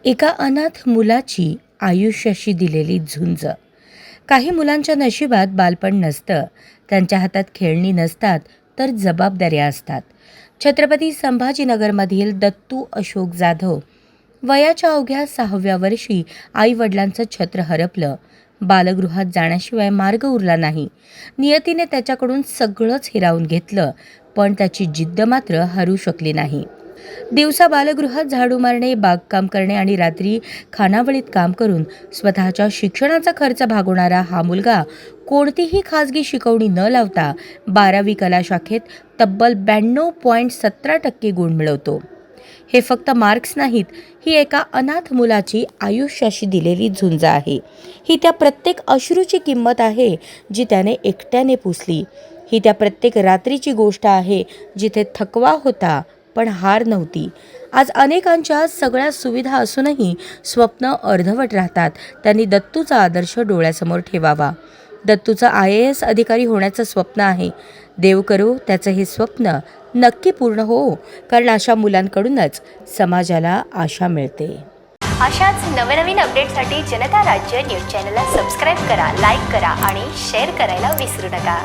एका अनाथ मुलाची आयुष्याशी दिलेली झुंज. काही मुलांच्या नशिबात बालपण नसतं, त्यांच्या हातात खेळणी नसतात, तर जबाबदाऱ्या असतात. छत्रपती संभाजीनगरमधील दत्तू अशोक जाधव वयाच्या अवघ्या 6व्या वर्षी आईवडिलांचं छत्र हरपलं. बालगृहात जाण्याशिवाय मार्ग उरला नाही. नियतीने त्याच्याकडून सगळंच हिरावून घेतलं, पण त्याची जिद्द मात्र हरू शकली नाही. दिवसा बालगृहात झाडू मारणे, बागकाम करणे आणि रात्री खानावळीत काम करून स्वतःच्या शिक्षणाचा खर्च भागवणारा हा मुलगा कोणतीही खाजगी शिकवणी न लावता 12वी कला शाखेत तब्बल 92.17% गुण मिळवतो. हे फक्त मार्क्स नाहीत, ही एका अनाथ मुलाची आयुष्याशी दिलेली झुंज आहे. ही त्या प्रत्येक अश्रूची किंमत आहे जी त्याने एकट्याने पुसली. ही त्या प्रत्येक रात्रीची गोष्ट आहे जिथे थकवा होता पण हार नव्हती. आज अनेकांच्या सगळ्या सुविधा असूनही स्वप्न अर्धवट राहतात. त्यांनी दत्तूचा आदर्श डोळ्यासमोर ठेवावा. दत्तूचं IAS अधिकारी होण्याचं स्वप्न आहे. देव करो त्याचं हे स्वप्न नक्की पूर्ण हो, कारण अशा मुलांकडूनच समाजाला आशा मिळते. अशाच नवनवीन अपडेटसाठी जनता राज्य न्यूज चॅनलला सबस्क्राईब करा, लाईक करा आणि शेअर करायला विसरू नका.